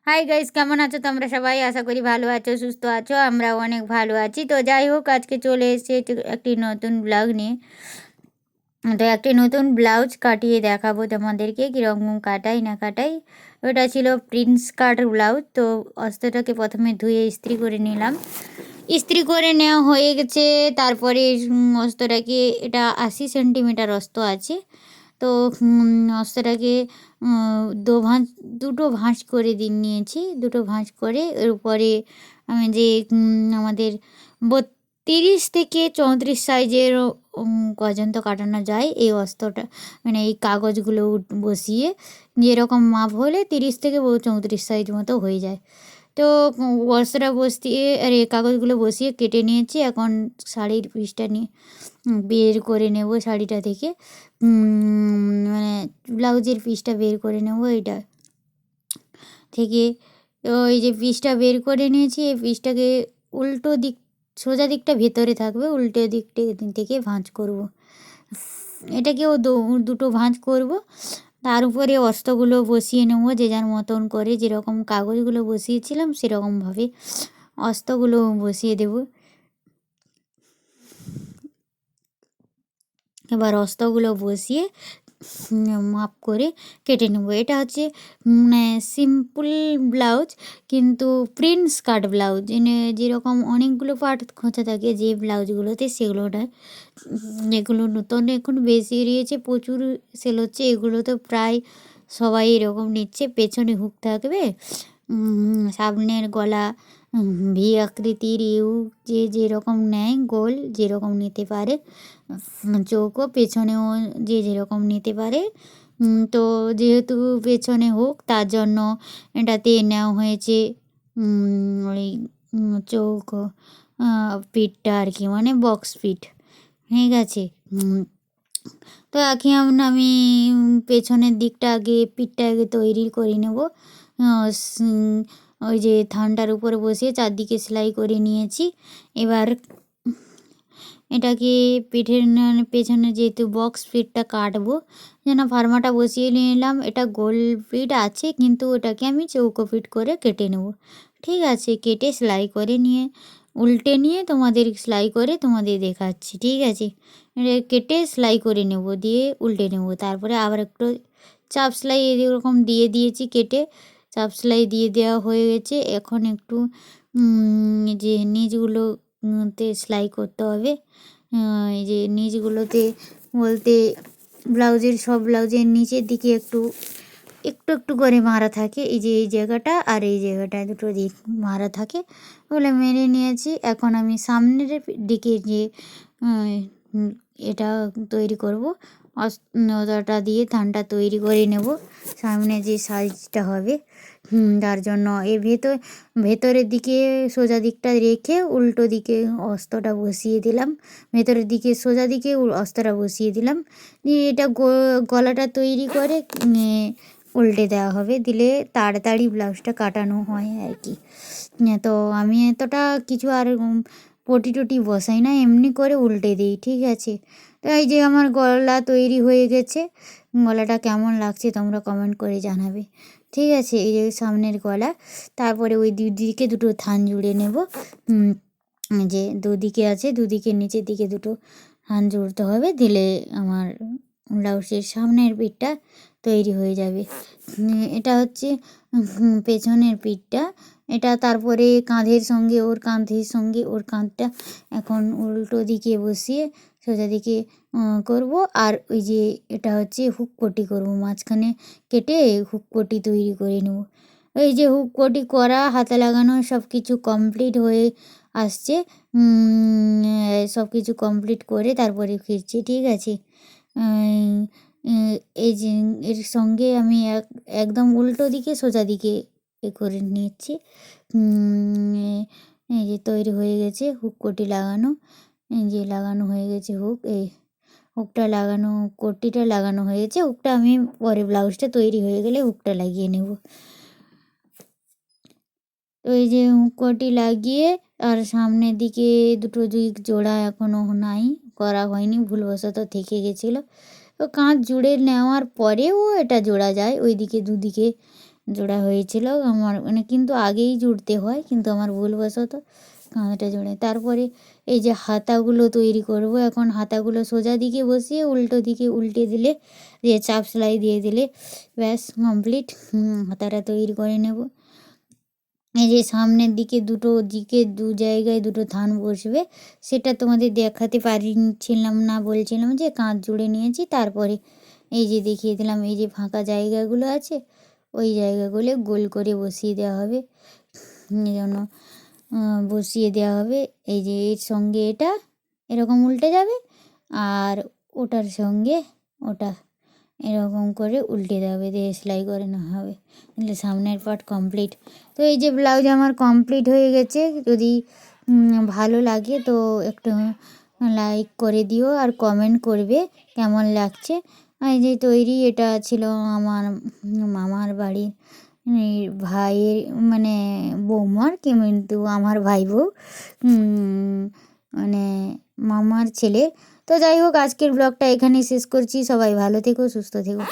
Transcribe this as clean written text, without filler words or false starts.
Hi guys, কেমন আছো তোমরা সবাই? আশা করি ভালো আছো, সুস্থ আছো। আমরাও অনেক ভালো আছি। তো যাই হোক, আজকে চলে এসেছি একটি নতুন ব্লগ নিয়ে। তো একটি নতুন ব্লাউজ কাটিয়ে দেখাবো তোমাদেরকে কীরকম কাটাই না কাটাই। ওটা ছিল প্রিন্স কাট ব্লাউজ। তো অস্ত্রটাকে প্রথমে ধুয়ে ইস্ত্রি করে নিলাম। ইস্ত্রি করে নেওয়া হয়ে গেছে। তারপরে অস্ত্রটাকে, এটা 80 সেন্টিমিটার অস্ত্র আছে। তো অস্ত্রটাকে দুটো ভাঁজ করে নিয়েছি। দুটো ভাঁজ করে এর উপরে আমি যে আমাদের 32 থেকে 34 সাইজের পর্যন্ত কাটানো যায় এই অস্ত্রটা, মানে এই কাগজগুলো বসিয়ে যেরকম মাপ হলে 30 থেকে 34 সাইজ মতো হয়ে যায়। তো অস্ত্রটা বসিয়ে আর এই কাগজগুলো বসিয়ে কেটে নিয়েছি। এখন শাড়ির পিসটা নিয়ে বের করে নেব শাড়িটা থেকে, মানে ব্লাউজের পিসটা বের করে নেব এটা থেকে। তো এই যে পিসটা বের করে নিয়েছি, এই পিসটাকে উল্টো দিক, সোজা দিকটা ভেতরে থাকবে, উল্টো দিকটা থেকে ভাঁজ করব। এটাকেও দুটো ভাঁজ করব। তার উপরে অস্ত্রগুলো বসিয়ে নেব যে যার মতন করে, যেরকম কাগজগুলো বসিয়েছিলাম সেরকমভাবে অস্ত্রগুলো বসিয়ে দেব। এবার অস্ত্রগুলো বসিয়ে মাপ করে কেটে নেব। এটা হচ্ছে মানে সিম্পল ব্লাউজ, কিন্তু প্রিন্স কাট ব্লাউজ, যেরকম অনেকগুলো পার্ট খোঁচা থাকে যে ব্লাউজগুলোতে, সেগুলোটা এগুলো নতুন এখন বেশি বেরিয়েছে, প্রচুর সেল হচ্ছে। এগুলো তো প্রায় সবাই এরকম নিচ্ছে। পেছনে হুক থাকবে, সামনের গলা ভি আকৃতির, যে যেরকম নেয়, গোল যেরকম নিতে পারে, চৌকো পেছনেও যে যেরকম নিতে পারে। তো যেহেতু পেছনে হোক, তার জন্য এটাতে নেওয়া হয়েছে ওই চৌকো পিঠটা আর কি, মানে বক্স পিঠ। ঠিক আছে। তো এখন আমি পেছনের দিকটা আগে, পিঠটা আগে তৈরি করে নেব। ওই যে থানটার উপরে বসিয়ে চারদিকে সেলাই করে নিয়েছি। এবার এটাকে পিঠের পেছনে যেহেতু বক্স পিঠটা কাটবো, যেন ফার্মাটা বসিয়ে নিলাম। এটা গোল পিঠ আছে, কিন্তু ওটাকে আমি চৌকো পিঠ করে কেটে নেব। ঠিক আছে, কেটে সেলাই করে নিয়ে উল্টে নিয়ে তোমাদের সেলাই করে তোমাদের দেখাচ্ছি। ঠিক আছে, কেটে সেলাই করে নেব, দিয়ে উল্টে নেব। তারপরে আবার একটু চাপ সেলাই এরকম দিয়ে দিয়েছি, কেটে চাপ সেলাই দিয়ে দেওয়া হয়ে গেছে। এখন একটু যে নিচগুলোতে সেলাই করতে হবে। এই যে নিচগুলোতে বলতে ব্লাউজের, সব ব্লাউজের নিচের দিকে একটু একটু একটু করে মারা থাকে। এই যে এই জায়গাটা আর এই জায়গাটা দুটো দিক মারা থাকে, ওগুলো মেরে নিয়েছি। এখন আমি সামনের দিকে যে এটা তৈরি করব, ওটা দিয়ে থানটা তৈরি করে নেব, সামনে যে সাইজটা হবে। তার জন্য এর ভেতরের দিকে সোজা দিকটা রেখে উল্টো দিকে অস্ত্রটা বসিয়ে দিলাম। ভেতরের দিকে সোজা দিকে অস্ত্রটা বসিয়ে দিলাম, দিয়ে এটা গলাটা তৈরি করে উল্টে দেওয়া হবে, দিলে তাড়াতাড়ি ব্লাউজটা কাটানো হয় আর কি। তো আমি এতটা কিছু আর পটি টটি বসাই না, এমনি করে উল্টে দিই। ঠিক আছে, তো এই যে আমার গলা তৈরি হয়ে গেছে। গলাটা কেমন লাগছে তোমরা কমেন্ট করে জানাবে। ঠিক আছে, এই যে সামনের গলা। তারপরে ওই দুদিকে দুটো থান জুড়ে নেব। যে দুদিকে আছে, দুদিকে নিচের দিকে দুটো থান জুড়তে হবে, দিলে আমার ব্লাউজের সামনের পিঠটা তৈরি হয়ে যাবে। এটা হচ্ছে পেছনের পিঠটা। এটা তারপরে কাঁধের সঙ্গে ওর কাঁধের সঙ্গে ওর কাঁধটা এখন উল্টো দিকে বসিয়ে সোজা দিকে করব। আর ওই যে এটা হচ্ছে হুক পটি করব, মাঝখানে কেটে হুক পটি তৈরি করে নেব। এই যে হুক পটি করা, হাতে লাগানো সব কিছু কমপ্লিট হয়ে আসছে। সব কিছু কমপ্লিট করে তারপরে ফিরছি। ঠিক আছে, এই যে এর সঙ্গে আমি একদম উল্টো দিকে সোজা দিকে করে নিচ্ছি। এই যে তৈরি হয়ে গেছে, হুক কোটি লাগানো, এই যে লাগানো হয়ে গেছে হুক। এই হুকটা লাগানো, কোটিটা লাগানো হয়ে গেছে। হুকটা আমি পরে ব্লাউজটা তৈরি হয়ে গেলে হুকটা লাগিয়ে নেব। তো এই যে কোটি লাগিয়ে, আর সামনের দিকে দুটো জোড়া এখনও নাই, করা হয়নি, ভুলবশত থেকে গেছিলো। তো কাঁধ জুড়ে নেওয়ার পরেও এটা জোড়া যায়, ওই দিকে দুদিকে জোড়া হয়েছিল আমার, মানে কিন্তু আগেই জুড়তে হয়, কিন্তু আমার ভুলবশত কাঁধটা জোড়ে। তারপরে এই যে হাতাগুলো তৈরি করব, এখন হাতাগুলো সোজা দিকে বসিয়ে উল্টো দিকে উল্টে দিলে, দিয়ে চাপ সেলাই দিয়ে দিলে ব্যাস কমপ্লিট। হাতাটা তৈরি করে নেব। এই যে সামনের দিকে দুটো দিকে দু জায়গায় দুটো থান বসবে, সেটা তোমাদের দেখাতে পারছিলাম না, বলছিলাম যে কাঁধ জুড়ে নিয়েছি। তারপরে এই যে দেখিয়ে দিলাম, এই যে ফাঁকা জায়গাগুলো আছে ওই জায়গাগুলো গোল করে বসিয়ে দেওয়া হবে, এই জন্য বসিয়ে দেওয়া হবে। এই যে এর সঙ্গে এটা এরকম উল্টে যাবে, আর ওটার সঙ্গে ওটা এরকম করে উল্টে দেবে, দিয়ে সেলাই করে নেওয়া হবে, তাহলে সামনের পার্ট কমপ্লিট। তো এই যে ব্লাউজ আমার কমপ্লিট হয়ে গেছে। যদি ভালো লাগে তো একটু লাইক করে দিও আর কমেন্ট করবে কেমন লাগছে। আর এই যে তৈরি, এটা ছিল আমার মামার বাড়ির ভাইয়ের, মানে বৌমার, কিন্তু আমার ভাই বউ, মানে মামার ছেলে। তো যাই হোক, আজকের ব্লগটা এখানেই শেষ করছি। সবাই ভালো থেকো, সুস্থ থেকো।